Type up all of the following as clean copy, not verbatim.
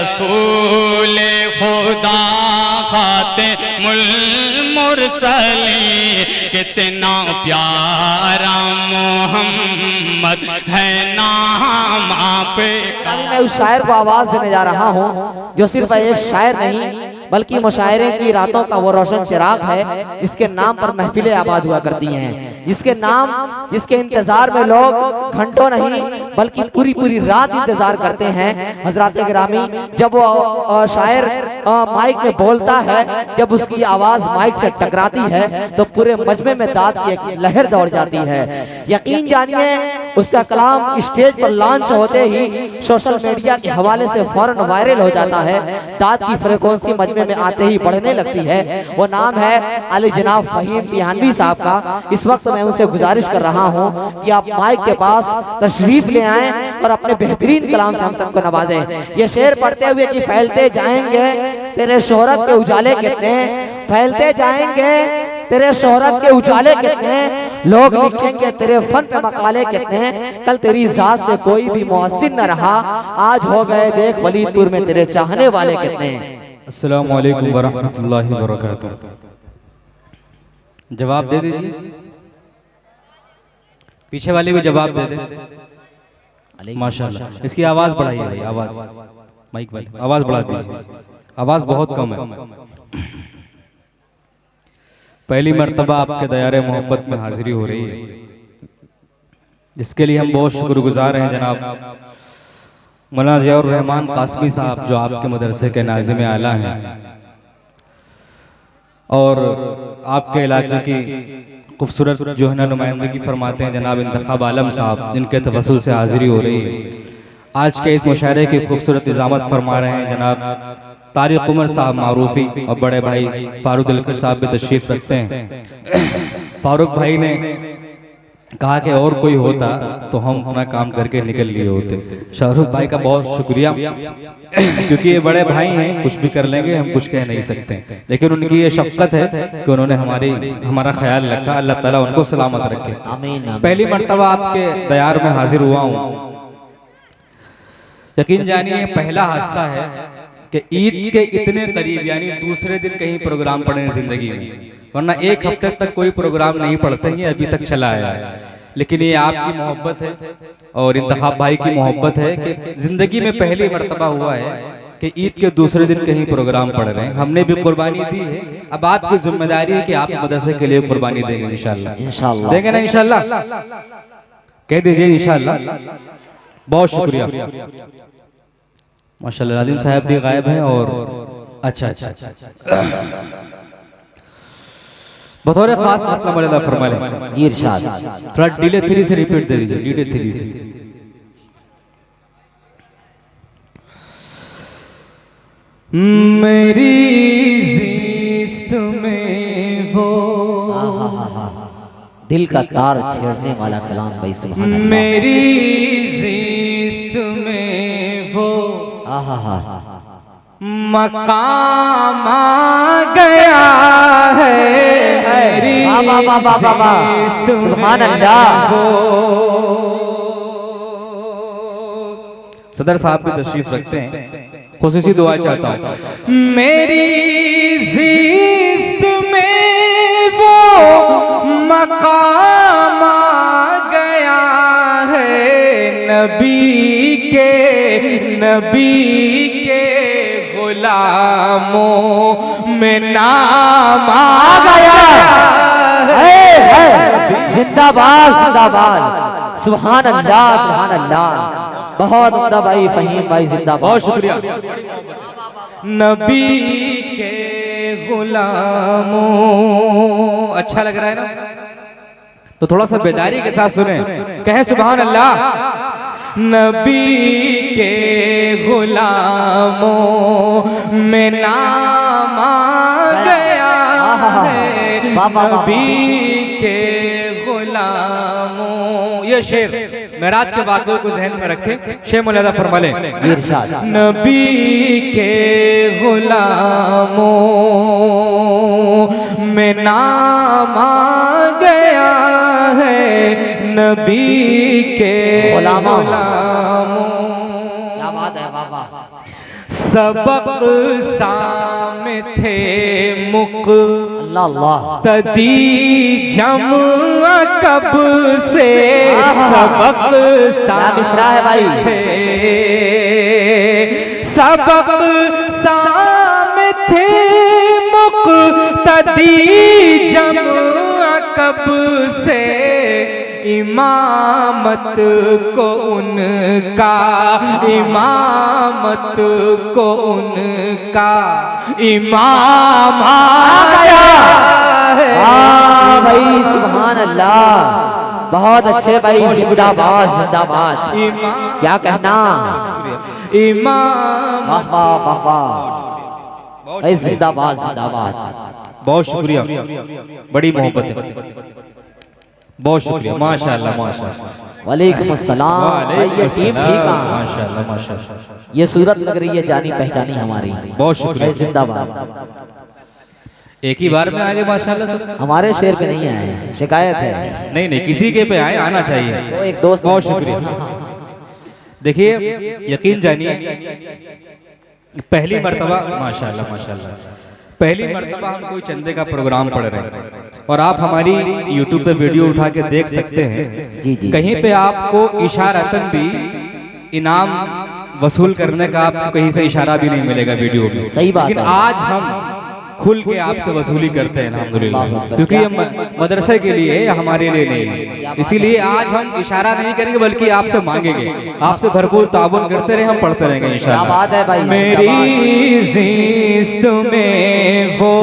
रसूल खुदा खातिमुल मुरसलीन, कितना प्यारा मोहम्मद है नाम पे। मैं उस शायर को आवाज देने जा रहा हूँ जो सिर्फ एक शायर नहीं बल्कि मुशायरे की रातों का वो रोशन चिराग है, जिसके नाम पर महफिलें आबाद हुआ करती हैं, जिसके नाम जिसके इंतजार में लोग घंटों नहीं बल्कि पूरी पूरी रात इंतजार करते हैं। हजरात गिरामी, जब वो शायर माइक में बोलता है, जब उसकी आवाज माइक से टकराती है तो पूरे मजमे में दाद की एक लहर दौड़ जाती है। यकीन जानिए उसका कलाम स्टेज पर लॉन्च होते ही सोशल मीडिया के हवाले से फौरन वायरल हो जाता है, दाद की फ्रीक्वेंसी मजमे में आते ही बढ़ने लगती है। वो नाम है अली जनाब फहीम तिहानवी साहब का। इस वक्त मैं उनसे गुजारिश कर रहा हूं कि आप माइक के पास तशरीफ ले आएं और अपने बेहतरीन कलाम से हम सबको नवाजें। ये शेर पढ़ते हुए कि फैलते जाएंगे तेरे शोहरत के उजाले कितने, फैलते जाएंगे तेरे शोहरत के उजाले कितने, लोग लिखेंगे तेरे फन पे मकाले कितने, कल तेरी जात से कोई भी मुअस्सिर न रहा, आज हो गए देख वलीदपुर में तेरे चाहने वाले कितने। अस्सलामु अलैकुम वरहमतुल्लाहि वबरकातुहू। जवाब दे दीजिए, पीछे वाले भी जवाब दे दे। माशाल्लाह, इसकी आवाज बढ़ाइए भाई, आवाज माइक वाली आवाज बढ़ा दीजिए, आवाज बहुत कम है। पहली मर्तबा आपके दयारे मोहब्बत में हाजिरी हो रही है, जिसके लिए हम बहुत शुक्रगुजार हैं जनाब मौलाना ज़ियाउर रहमान कासमी साहब, जो आपके मदरसे के नाज़िम आला हैं और आपके इलाके की खूबसूरत जो है ना नुमाइंदगी फरमाते हैं जनाब इंतखाब आलम साहब, जिनके तवस्सुल से हाजिरी हो रही है। आज के इस मुशायरे की खूबसूरत इजामत फरमा रहे हैं जनाब तारिक उमर साहब मारूफी, और बड़े भाई फारूक दिलकर साहब भी तशरीफ रखते हैं। फारूक भाई ने कहा कि और कोई होता तो हम अपना काम करके निकल लिए होते। शाहरुख भाई का बहुत शुक्रिया, क्योंकि ये बड़े भाई हैं, कुछ भी कर लेंगे, हम कुछ कह नहीं सकते, लेकिन उनकी ये शफकत है कि उन्होंने हमारा ख्याल रखा। अल्लाह ताला उनको सलामत रखे। पहली मर्तबा आपके दयार में हाजिर हुआ हूँ। यकीन जानिए पहला हादसा है कि ईद के इतने करीब, यानी दूसरे दिन कहीं प्रोग्राम पड़े जिंदगी में, वरना एक हफ्ते तक कोई प्रोग्राम नहीं पढ़ते, ये अभी तक चला आया है। लेकिन ये आपकी मोहब्बत है और इंतखाब भाई की मोहब्बत है कि जिंदगी में पहली मर्तबा हुआ है कि ईद के दूसरे दिन कहीं प्रोग्राम पढ़ रहे हैं। हमने भी कुर्बानी दी है, अब आपकी जिम्मेदारी है कि आप मदरसे के लिए कुर्बानी देंगे। इंशाल्लाह देंगे ना? इंशाल्लाह कह दीजिए इंशाल्लाह। बहुत शुक्रिया। माशाल्लाह नादिम साहब भी गायब हैं और अच्छा बतौर खास मसला मौलाना फरमा लें जी, इरशाद। थोड़ा डीले 3 से रिपीट दे दीजिए, डीले 3 से। मेरी ज़िस्त में वो दिल का तार छेड़ने वाला कलाम भाई, सुभान अल्लाह। मेरी ज़िस्त में वो मकाम आ गया है, सुभान अल्लाह। सदर साहब भी तशरीफ रखते हैं, खुसूसी दुआ चाहता हूँ। मेरी ज़िस्त में वो मकाम आ गया है, नबी के गुलामों में नाम आ गया है। जिंदाबाद जिंदाबाद, सुभान अल्लाह सुभान अल्लाह। बहुत उम्दा भाई फहीम भाई, जिंदाबाद। बहुत शुक्रिया। नबी के गुलामों, अच्छा लग रहा है ना? तो थोड़ा सा बेदारी के साथ सुने, कहें सुभान अल्लाह। नबी के गुलामों में नाम आ गया है, नबी के गुलामों। ये शेर मेराज के वाक़े को ज़हन में रखें, शेर मौलाना फरमा लें। नबी के गुलामों में नाम आ गया है, नबी के गुलामों। क्या बात है बाबा। सबक साम थे मुक अल्लाह अल्लाह तदी जम कब से सबक मिसरा है भाई। थे सबक साम थे मुक तदी जम कब से इमामत को उनका इमामत को उनका इमाम आया है। भाई सुभान अल्लाह, बहुत अच्छे भाई, जिंदाबाद जिंदाबाद, क्या कहना। इमाम वाह वाह वाह वाह भाई, जिंदाबाद जिंदाबाद। बहुत शुक्रिया, बड़ी मोहब्बत है, बहुत शुक्रिया, माशाअल्लाह माशाअल्लाह। वालेकुम अस्सलाम भाई, ये टीम ठीक है, माशाअल्लाह माशाअल्लाह। ये सूरत लग रही है जानी पहचानी हमारी। बहुत शुक्रिया, जिंदाबाद। एक ही बार में आगे माशाअल्लाह सब। हमारे शेर पे नहीं आए, शिकायत है। नहीं नहीं, किसी के पे आए, आना चाहिए। वो एक दोस्त, बहुत शुक्रिया। देखिए, यकीन जानिए, पहली मर्तबा माशाअल्लाह माशाअल्लाह, पहली मर्तबा हम कोई चंदे का प्रोग्राम पढ़ रहे हैं और आप हमारी YouTube पे वीडियो उठा के देख सकते हैं। जी जी। कहीं पे आपको इशारतन भी इनाम वसूल करने का आपको कहीं से इशारा भी नहीं मिलेगा वीडियो में। सही बात लेकिन है। आज हम खुल के आपसे वसूली करते हैं अल्हम्दुलिल्लाह, क्योंकि ये मदरसे के लिए है, हमारे लिए नहीं है। इसीलिए आज हम इशारा नहीं करेंगे बल्कि आपसे मांगेंगे, आपसे भरपूर ताबुन करते रहे, हम पढ़ते रहेंगे इंशाअल्लाह। क्या बात है भाई। मेरी ज़िस्त में वो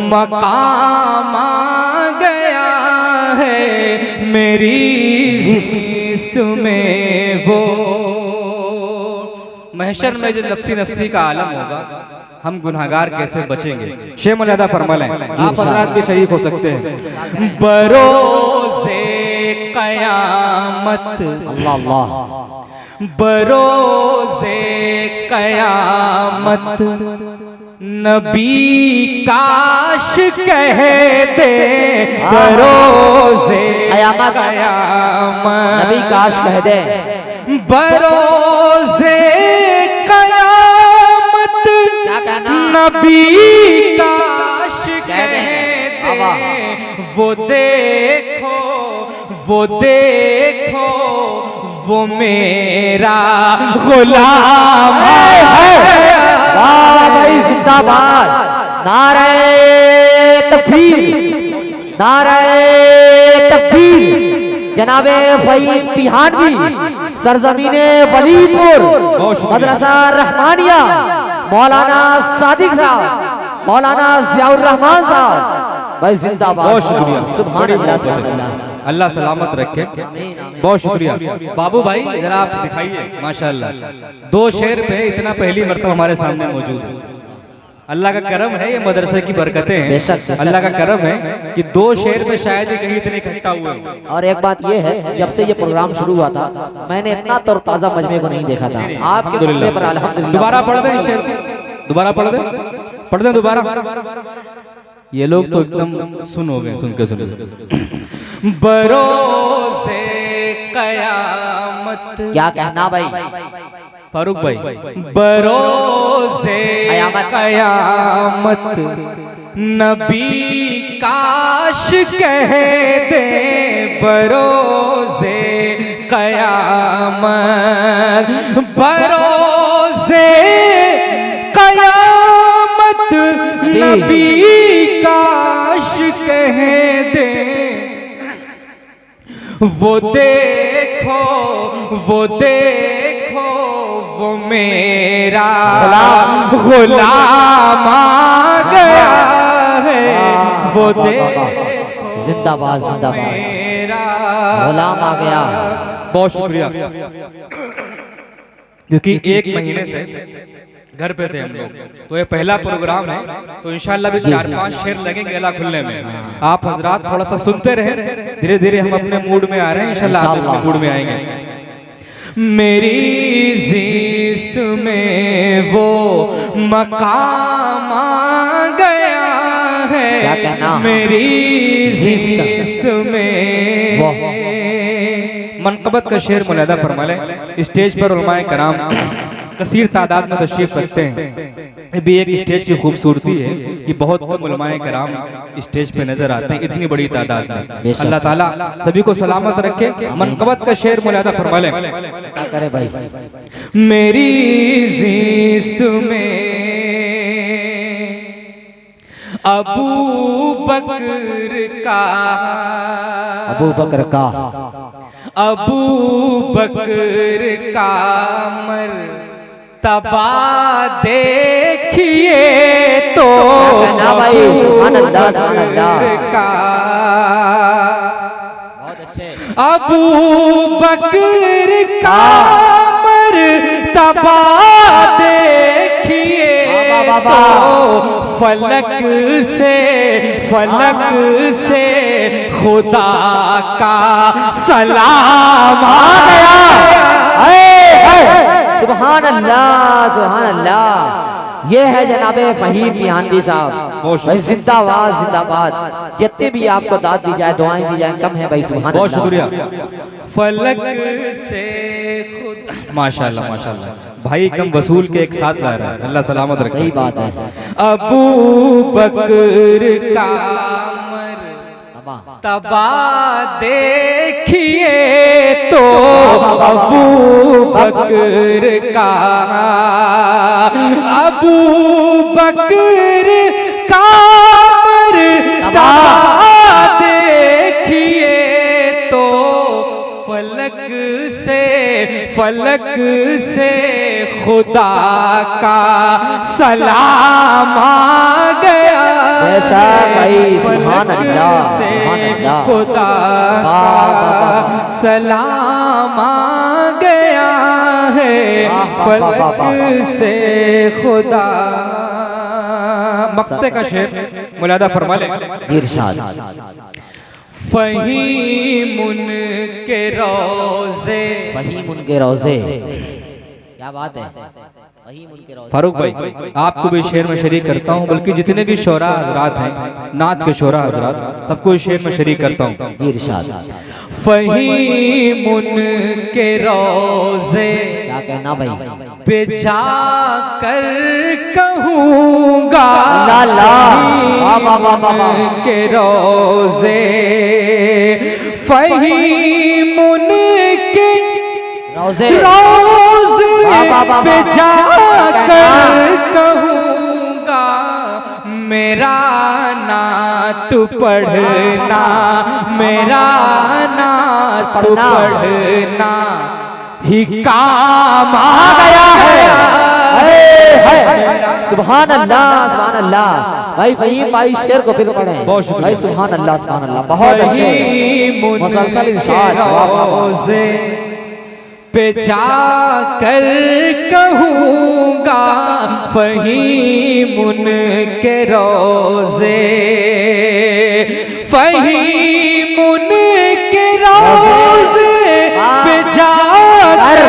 मकाम आ गया है, मेरी ज़िस्त में वो। महशर में जो नफसी नफसी का आलम होगा, हम गुनहगार कैसे बचेंगे। शेख मौलाना फरमाएं, आप हज़रात भी शरीक हो सकते हैं। बरोज़े क़यामत, अल्लाह अल्लाह, बरोज़े क़यामत नबी काश कह दे, बरोज़े क़यामत नबी काश कह दे, बरोज़े नबी काश कह दे, वो देखो वो देखो वो मेरा गुलाम है। वाह भाई जिंदाबाद, नारे तकबीर, नारे तकबीर। जनाबे फहीम पिहानवी, सरजमीने वलीदपुर, मदरसा रहमानिया, मौलाना सादिक साहब, मौलाना ज़ियाउर रहमान साहब, भाई जिंदाबाद। बहुत शुक्रिया, सुभान अल्लाह, अल्लाह सलामत रखे। बहुत शुक्रिया बाबू भाई, जरा आप दिखाइए माशाअल्लाह। दो शेर पे इतना पहली मर्तबा हमारे सामने मौजूद है। अल्लाह का करम है, ये मदरसे की बरकतें हैं। अल्लाह का करम है कि दो शेर में शायद ही कहीं इतने इकट्ठा हुए। और एक बात ये है, जब से ये प्रोग्राम शुरू हुआ था मैंने इतना तरोताजा मजमे को नहीं देखा था। आपके बोलने पर अल्हम्दुलिल्लाह। दोबारा पढ़ दें शेर, दोबारा पढ़ दें, पढ़ दें दोबारा। ये लोग तो एकदम सुन हो गए सुन के। बरोज़े क़यामत, क्या कहना भाई फारूक भाई, बरोज़े क़यामत नबी काश कह दे, बरोज़े क़यामत, बरोज़े क़यामत नबी काश कह दे, वो देखो वो देखो वो मेरा गुलाम आ गया है, वो देखो जिंदाबाद जिंदाबाद, गुलाम आ गया। बहुत शुक्रिया, क्योंकि एक महीने से घर पे थे हम लोग, तो ये पहला प्रोग्राम है, तो इंशाल्लाह भी 4-5 शेर लगेंगे गला खुलने में। आप हजरात थोड़ा सा सुनते रहे, धीरे धीरे हम अपने मूड में आ रहे हैं, इंशाल्लाह आप अपने मूड में आएंगे। मेरी ज़िस्त में वो मकाम आ गया है, मेरी ज़िस्त में। मनक़बत का शेर मुलादा फरमा लें। स्टेज पर उलमाए कराम कसीर तादाद में तशरीफ रखते हैं। ये भी एक स्टेज की खूबसूरती है कि बहुत कम उलमाए कराम स्टेज पे नजर आते हैं इतनी बड़ी तादाद में। अल्लाह ताला सभी को सलामत रखे। मनकबत का शेर मुलादा फरमा लें। क्या करे भाई? मेरी ज़िस्त में अबू बकर का मर्तबा देखिए तो अबू बकर का अबू बकर का मर्तबा देखिए तो फलक से खुदा का सलाम आ गया। सुभान अल्लाह, सुभान अल्लाह। ये है जनाबे फहीम बिहानवी साहब भाई, जिंदाबाद जिंदाबाद। जितने भी आपको दाद दी जाए, दुआएं दी जाए, कम है भाई। सुभान बहुत शुक्रिया। फलक से खुदा, माशाल्लाह माशाल्लाह भाई एकदम वसूल के एक साथ ला रहा है। अल्लाह सलामत रखे। सही बात है। अबू बकर का मर्तबा देखिए तो अबू बकर का मर्तबा देखिए तो फलक से खुदा का सलाम आ गया। भाई सुभान अल्लाह, सुभान अल्लाह। खुदा का सलाम आ गया है, फलक से खुदा। मक्ते का शेर मुलादा फरमा ले। फहीमुन के रोज़े, फहीम उनके रोज़े। क्या बात है? फहीम उनके रोज़े। फारूक भाई आपको भी शेर में शरीक करता हूँ, बल्कि जितने भी शोरा हजरात हैं, नात के शोरा हजरात, सबको शेर में शरीक करता हूँ। फहीमुन के रोज़े, क्या कहना भाई? पे जा कर कहूँगा के रोज़े, फहीमुन के रोज़े पे जा कर कहूँगा, मेरा नात पढ़ना, मेरा नात पढ़ना ही काम आ गया है। सुभान अल्लाह, सुभान अल्लाह। भाई फहीम भाई शेर को फिर पढ़ें भाई। सुभान अल्लाह, सुभान अल्लाह। बहुत अच्छे मुसलसल इरशाद। पे जा कर कहूँगा फहीमुन के रोज़े, फहीमुन के रोज़े पे जा कर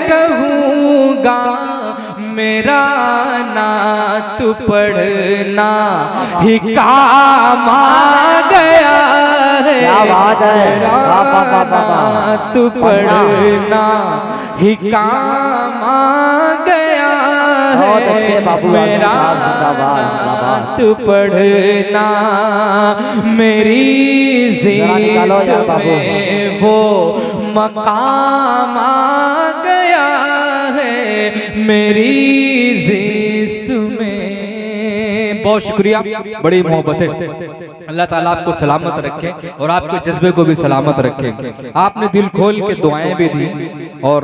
कहूँगा, मेरा नात पढ़ना ही काम आ गया है। क्या बात है? नात पढ़ना ही काम आ गया है। बहुत अच्छे बाबू, मेरा नात पढ़ना मेरी ज़िंदगी में वो मकाम आ गया है, मेरी ज़िंदगी में। बहुत शुक्रिया, बड़ी मोहब्बत है। अल्लाह ताला आपको सलामत रखे और आपके जज्बे को भी सलामत रखे। आपने दिल खोल के दुआएं भी दी और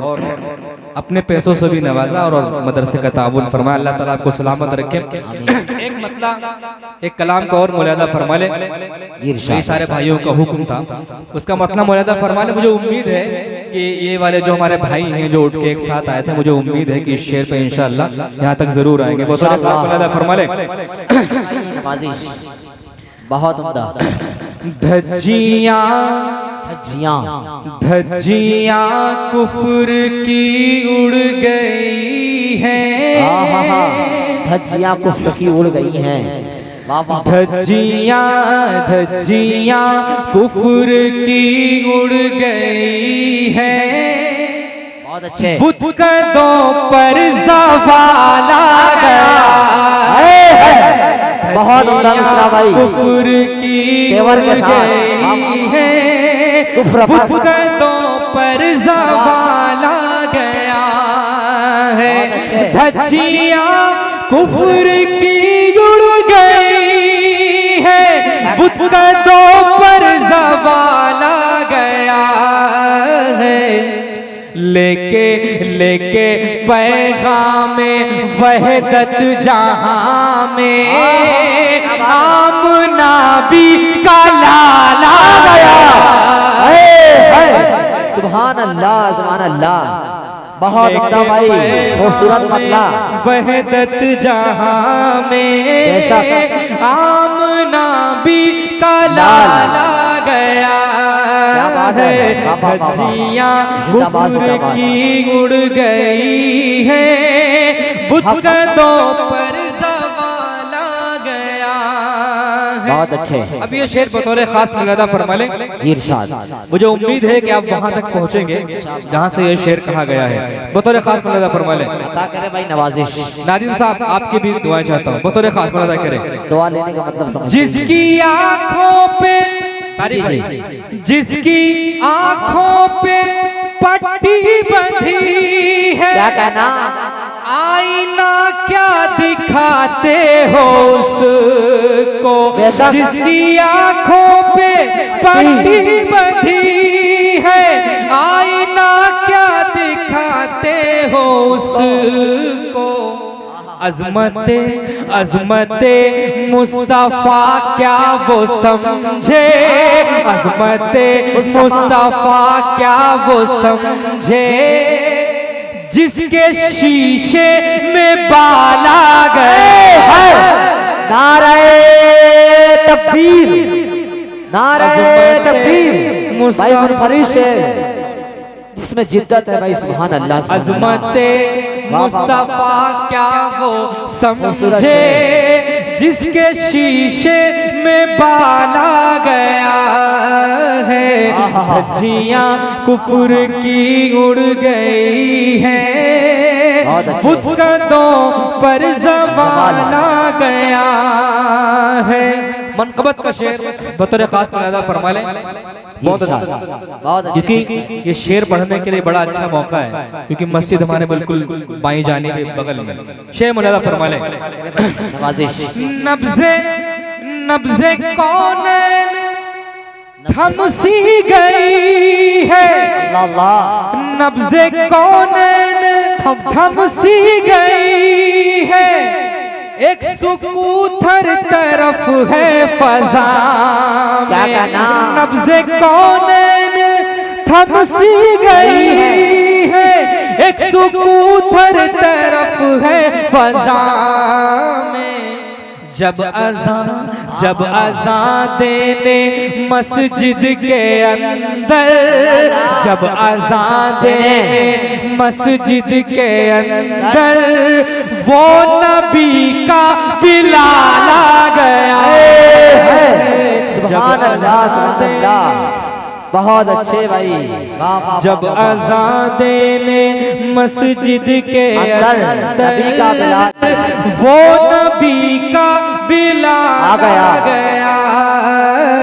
अपने पैसों से भी नवाजा और मदरसे का ताउन फरमाया। अल्लाह ताला आपको सलामत रखे। एक मतलब एक कलाम का और मुलादा फरमा ले। कई सारे भाइयों का हुक्म था, उसका मतलब मुलादा फरमा ले। मुझे उम्मीद है कि ये वाले जो हमारे भाई हैं जो उठ के एक साथ आए थे, मुझे उम्मीद है कि इस शेर पे इंशाअल्लाह यहाँ तक जरूर आएंगे। मुलादा फरमा ले। बहुत उम्दा। धज्जियाँ धज्जियाँ कुफ्र की उड़ गई हैं, धज्जियाँ कुफ्र की उड़ गई हैं। धज्जियाँ धज्जियाँ कुफ्र की उड़ गई हैं, बहुत अच्छे। बुत कदों पर ज़वाल आ गया, बहुत उम्दा मिसरा भाई, कुफ्र की तेवर के साथ गई है, कुफ्र बुत कदों पर ज़वाल आ गया है, धज्जियां कुफ्र की उड़ गई है, बुत कदों पर ज़वाल आ गया है, लेके पैगाम वहदत जहां में आमना भी का लाल आ गया। सुभान अल्लाह, सुभान अल्लाह, बहुत उम्दा भाई, खूबसूरत मतला। वहदत जहां में आमना भी का लाल आ गया है, धज्जियां कुफ्र की उड़ गई है, बुत कदों पर ज़वाल आ गया है। बहुत अच्छे। अब ये शेर बतौर खास मुलादा फरमा लें। इरशाद। मुझे उम्मीद है कि आप वहां तक पहुंचेंगे जहां से ये शेर कहा गया है। बतौर खास मुलादा फरमा लें। अता करे भाई नवाजिश। नादिम साहब आपकी भी दुआएं चाहता हूँ, बतौर खास मुलादा करें। दुआ लेने का मतलब समझ। जिसकी आंखों पे जिसकी आंखों पे पट्टी बंधी है, क्या कहना, आईना क्या दिखाते हो उसको, जिसकी आंखों पे पट्टी बंधी है, आईना क्या दिखाते हो उसको, अज़मते मुस्तफा क्या वो समझे, अज़मते मुस्तफा क्या वो समझे, जिसके शीशे में बाल आ गए। नारे तकबीर, नारे तकबीर भाई, मुनफरिद शेर जिसमें जिद्दत है भाई, सुभान अल्लाह। अज़मते मुस्तफा क्या वो समझे, जिसके शीशे में बाल आ गया है, धज्जियां कुफ्र की उड़ गई है, बुत कदों पर ज़वाल आ गया है। मनक़बत का शेर बतौर खास मुलादा फरमा लें। बहुत अच्छा, क्योंकि ये शेर पढ़ने के लिए बड़ा अच्छा मौका है, क्योंकि मस्जिद हमारे बिल्कुल बाईं जाने के बगल में। शेर मुलादा फरमा लें। नब्ज़े कौनैन थम सी गई है, नब्ज़े कौनैन थम सी गई है, एक सुकूथर तरफ है फजा में, नब्ज़े कौनैन थम सी गई है, एक सुकूथर तरफ है फजा में, जब अज़ान देने मस्जिद के अंदर, जब अज़ान देने मस्जिद के अंदर, वो नबी का बिलाल आ गया। सुभान अल्लाह, सुभान अल्लाह, बहुत अच्छे भाई। जब अज़ान देने मस्जिद के अंदर नबी का बिलाल, वो नबी का बिलाल आ गया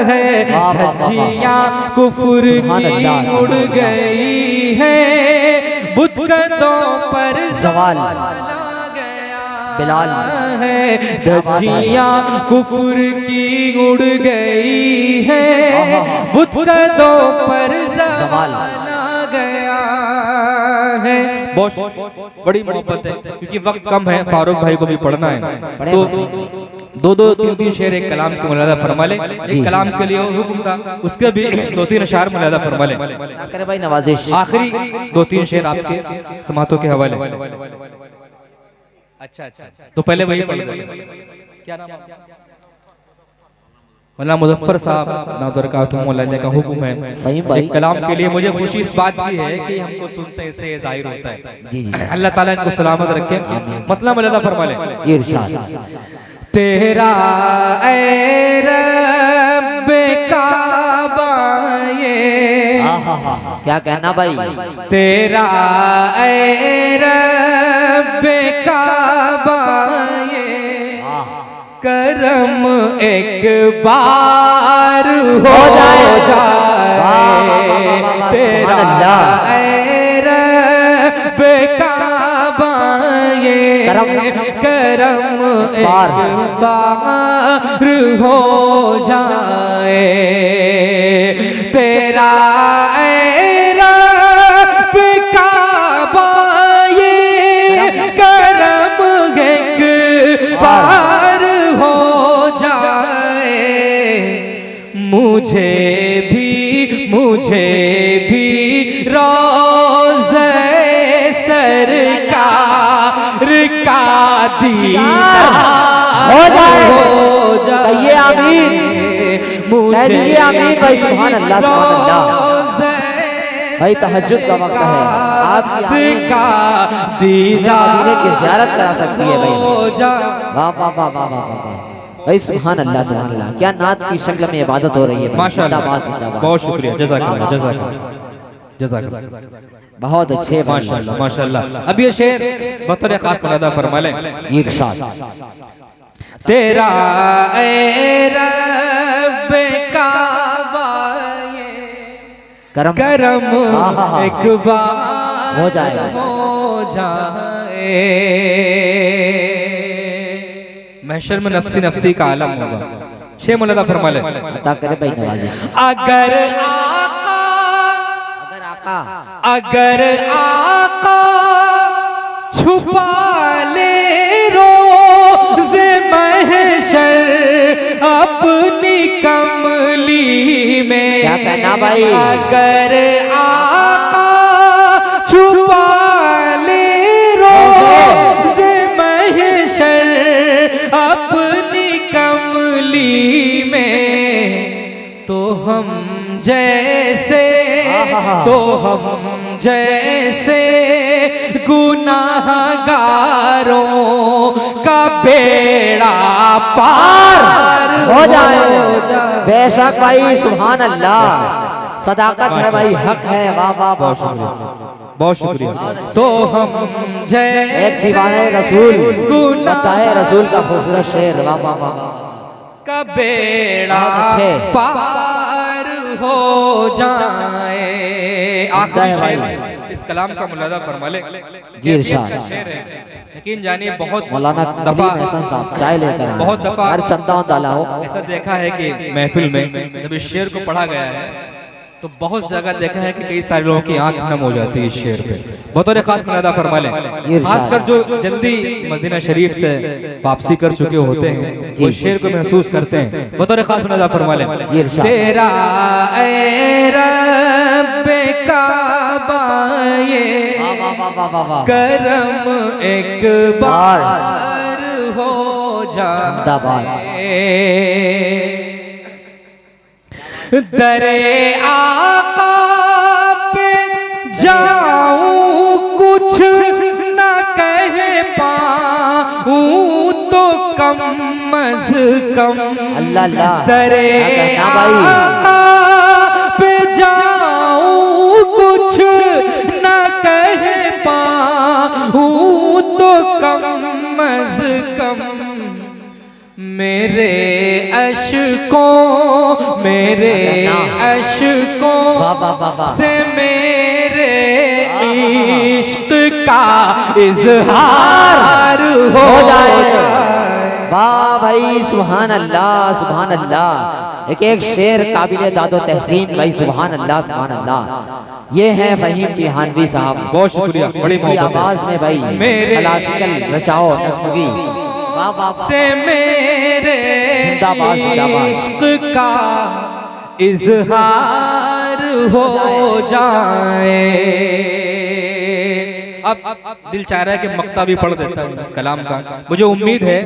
है, धज्जियां कुफ्र की उड़ गई है, बुत कदों पर ज़वाल आ गया बिलाल है, धज्जियां कुफ्र की उड़ गई है, बुत कदों पर ज़वाल आ गया है। बहुत बड़ी मोहब्बत है, क्योंकि वक्त कम है, फारूक भाई को भी पढ़ना है, तो दो तीन शेर एक कलाम के मुलादा फरमा ले। एक कलाम के लिए और हुक्म था, उसके भी 2-3 अशार मुलादा फरमा ले। भाई नवाजिश, आखिरी 2-3 शेर आपके समातों के हवाले। अच्छा, तो पहले वही पढ़ दे। क्या नाम? मौलाना मुज़फ़्फ़र साहब नादरकातुहुम मौलाना का हुक्म है। एक कलाम के लिए मुझे खुशी इस बात की है कि हमको सुनते हैं, इससे जाहिर होता है। अल्लाह ताला इनको सलामत रखे। मतलब मुलादा फरमा ले। तेरा ए रब्बे काबा ये क्या कहना भाई? तेरा ऐ रब्बे काबा ये करम एक बार हो जाए। तेरा ऐ रब्बे काबा ये करम एक बार हो जाए। तेरा मुझे भी रोज़े सरकार का दीदार हो जाए। ये आमीन कह दीजिए, आमीन भाई। सुभान अल्लाह, सुभान अल्लाह भाई। तहज्जुद का वक्त है, आप दीदार की ज़ियारत करा सकती है भाई। वाह वाह वाह वाह वाह भाई, सुभान अल्लाह, सुभान अल्लाह। क्या नात की शक्ल में इबादत हो रही है माशाअल्लाह। बहुत शुक्रिया, जज़ाकल्लाह जज़ाकल्लाह जज़ाकल्लाह। बहुत अच्छे माशाअल्लाह माशाअल्लाह। अब ये शेर बतौर खास मुलादा फरमा लें। इरशाद। तेरा ऐ रब्बे काबा ये करम एक बार हो जाए। महशर में नफसी नफसी का आलम होगा। शेर मुलादा फरमा ले। अता करे भाई नवाजी। अगर आका छुपा ले रोज़े महशर अपनी कमली में। क्या कहना भाई? अगर आका छुपा ले रोज़े महशर अपनी कमली में, तो हम जैसे गुनाहगारों का बेड़ा पार हो जाए। बेशक भाई, सुभान अल्लाह। सदाकत है भाई, हक है। वाह वाह, बहुत शुक्रिया, बहुत शुक्रिया। तो हम जैसे एक दीवाने रसूल बताए रसूल का खूबसूरत शेर। वाह वाह वाह, का बेड़ा पार हो जाए। आखिरी शेर इस कलाम का मुलादा फरमा ले। शेर है, यकीन जानिए बहुत मौलाना दफा साहब चाय लेकर बहुत दफा हर चंदा डाला हो। ऐसा देखा है कि महफिल में जब इस शेर को पढ़ा गया है तो बहुत जगह देखा है कि कई सारे लोगों की आंख नम हो जाती है इस शेर पे। बतौर खास मुलादा फरमा लें। खासकर जो जल्दी मदीना शरीफ से वापसी कर चुके होते हैं वो शेर को महसूस करते हैं। बतौर खास मुलादा फरमा लें। तेरा ऐ रब्बे काबा ये करम एक बार हो जाए। दरे आका पे जाऊं कुछ न कह पाऊं तो कम अज कम। अल्लाह दरे आका पे जाऊं कुछ न कह पाऊं तो कम अज कम। मेरे अशकों से मेरे इश्क का इजहार हो जाए। वाह भाई, सुभान अल्लाह, सुभान अल्लाह। एक शेर काबिले दादो तहसीन भाई। सुभान अल्लाह, सुभान अल्लाह। ये है फहीम पिहानवी साहब। बहुत शुक्रिया, बड़ी आवाज में भाई क्लासिकल रचाओ नगमगी से मेरे इश्क का इजहार हो जाए। अब दिल चाह रहा है कि मक्ता भी पढ़ देता हूँ इस कलाम का। मुझे उम्मीद है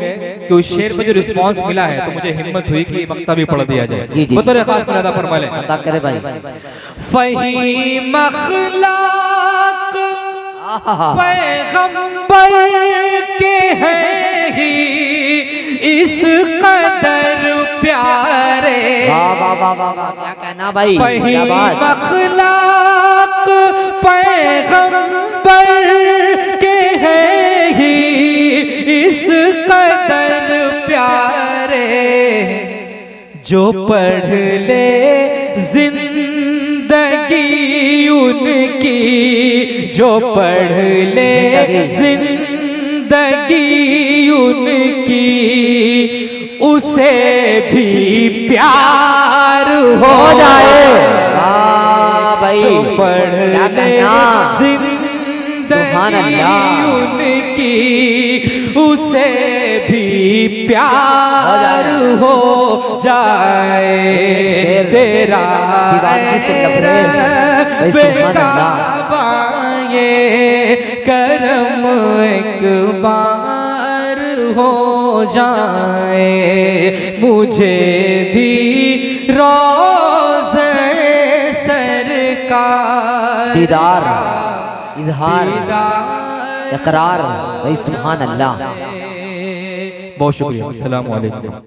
कि उस शेर पे जो रिस्पांस मिला है तो मुझे हिम्मत हुई कि मक्ता भी पढ़ दिया जाए। बतौर खास मुलादा फरमा लें। अता करे भाई। फहीम अखलाक पैगंबर के हैं ही इस कदर प्यारे। वाह वाह वाह वाह, क्या कहना भाई, वही क्या बात। मखलाक पैगंबर के हैं ही इस कदर प्यारे, जो पढ़ ले जिंदगी उनकी, जो पढ़ ले जिंदगी उनकी, उसे भी प्यार हो जाए। वाह भाई, जो पढ़ क्या ले कहना, सुभान जिंदगी अल्लाह। उनकी, उसे भी प्यार हो जाए। शेर तेरा दीवानगी से लबरेज, भाई सुभान अल्लाह। ये करम एक बार हो जाए, मुझे भी रोज़े सरकार दीदार, इजहार, इकरार, भाई सुभान अल्लाह। बहुत शुक्रिया। अस्सलाम वालेकुम।